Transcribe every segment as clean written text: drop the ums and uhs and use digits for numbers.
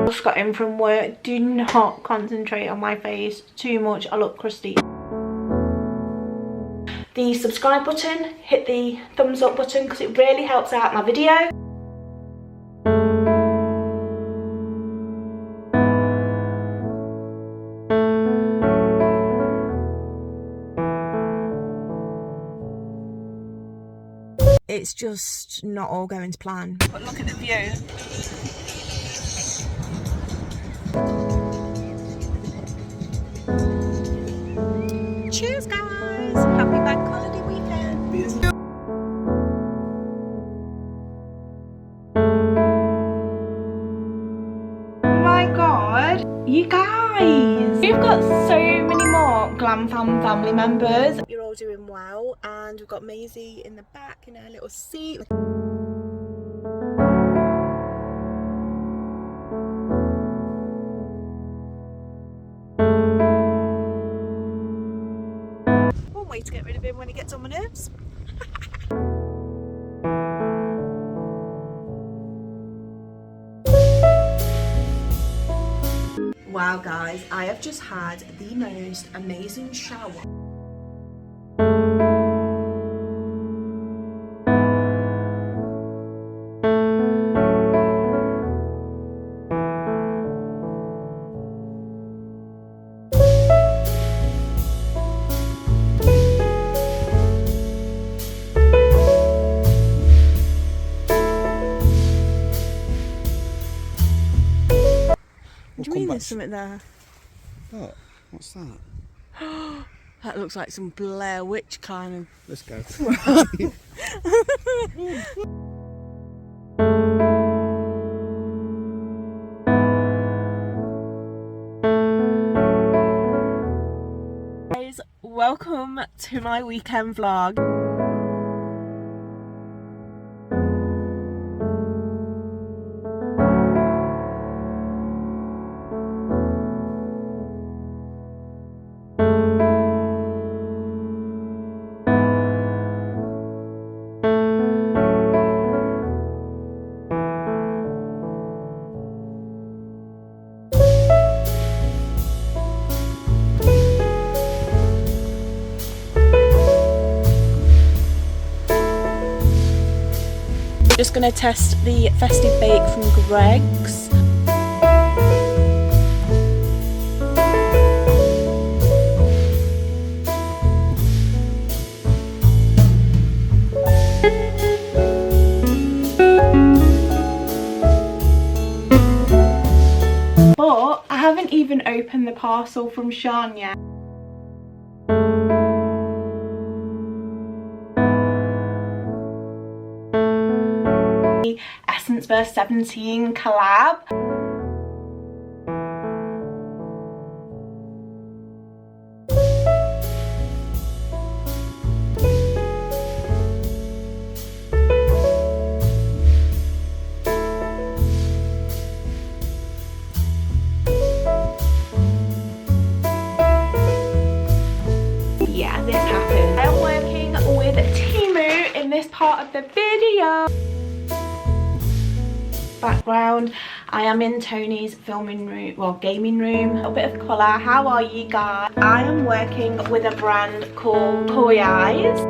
Just got in from work. Do not concentrate on my face too much. I look crusty. The subscribe button, hit the thumbs up button because it really helps out my video. It's just not all going to plan. But look at the view. Cheers guys! Happy bank holiday weekend! Oh my god! You guys! We've got so many more Glam Fam family members. You're all doing well, and we've got Maisie in the back in her little seat. One way to get rid of him when he gets on my nerves. Wow guys, I have just had the most amazing shower. What do you mean there's something there? What? What's that? That looks like some Blair Witch kind of... Let's go. Guys, welcome to my weekend vlog. Just going to test the festive bake from Greg's. But I haven't even opened the parcel from Sean yet. Essence Verse 17 collab. Yeah, this happened. I'm working with Timu in this part of the video. Background, I am in Tony's filming room, well, gaming room. A little bit of colour. How are you guys? I am working with a brand called Koi Eyes.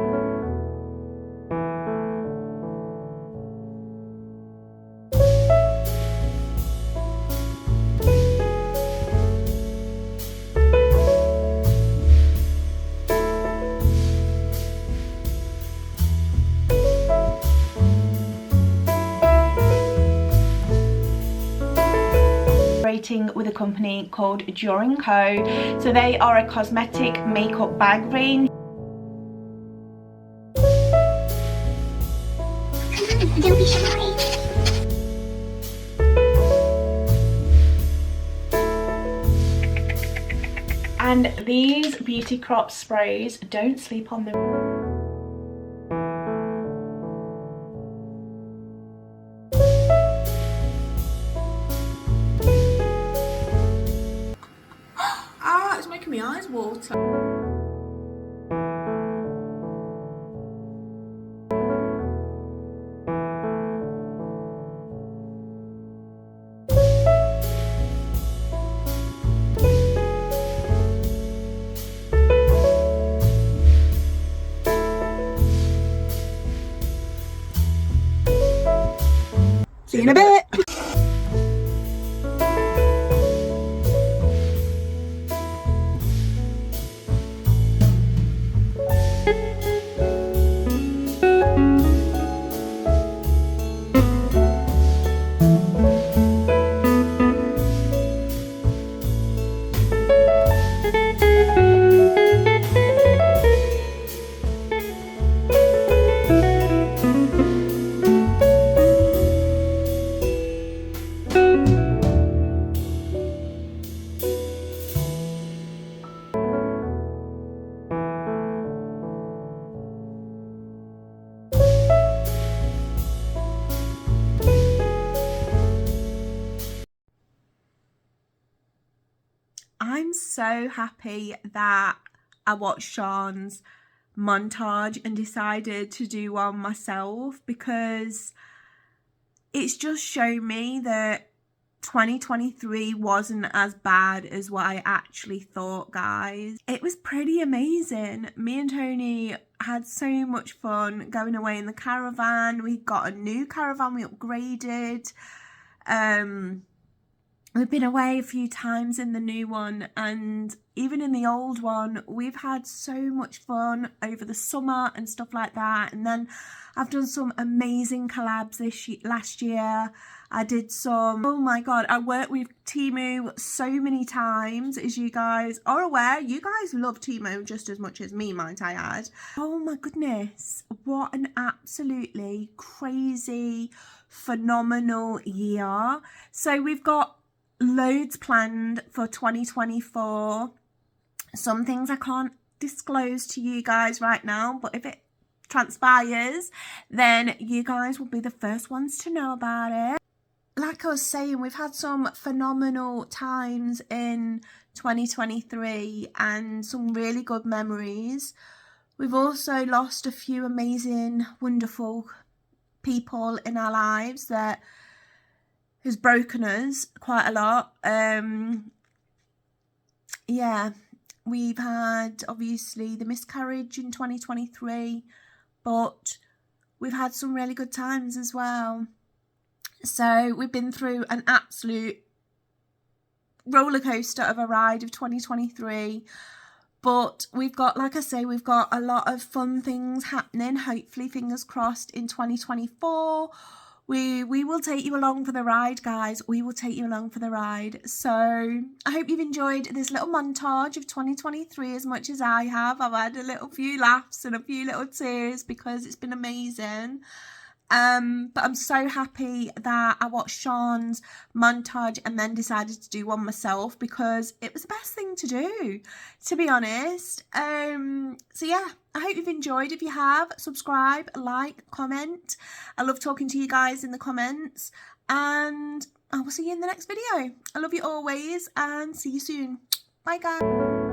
With a company called During Co. So they are a cosmetic makeup bag range. Don't be shy. And these beauty crop sprays, don't sleep on them. It's making my eyes water. See you in a bit. I'm so happy that I watched Sean's montage and decided to do one myself, because it's just shown me that 2023 wasn't as bad as what I actually thought, guys. It was pretty amazing. Me and Tony had so much fun going away in the caravan. We got a new caravan, we upgraded. We've been away a few times in the new one, and even in the old one, we've had so much fun over the summer and stuff like that. And then I've done some amazing collabs last year. I did some, oh my god, I worked with Timo so many times, as you guys are aware. You guys love Timo just as much as me, might I add. Oh my goodness, what an absolutely crazy, phenomenal year. So we've got loads planned for 2024. Some things I can't disclose to you guys right now, but if it transpires, then you guys will be the first ones to know about it. Like I was saying, we've had some phenomenal times in 2023 and some really good memories. We've also lost a few amazing, wonderful people in our lives that has broken us quite a lot. Yeah, we've had obviously the miscarriage in 2023, but we've had some really good times as well. So we've been through an absolute roller coaster of a ride of 2023, but we've got, like I say, we've got a lot of fun things happening, hopefully, fingers crossed, in 2024. We will take you along for the ride, guys. We will take you along for the ride. So I hope you've enjoyed this little montage of 2023 as much as I have. I've had a few laughs and a few little tears because it's been amazing. But I'm so happy that I watched Sean's montage and then decided to do one myself, because it was the best thing to do, to be honest. So yeah, I hope you've enjoyed. If you have, subscribe, like, comment. I love talking to you guys in the comments, and I will see you in the next video. I love you always, and see you soon. Bye guys.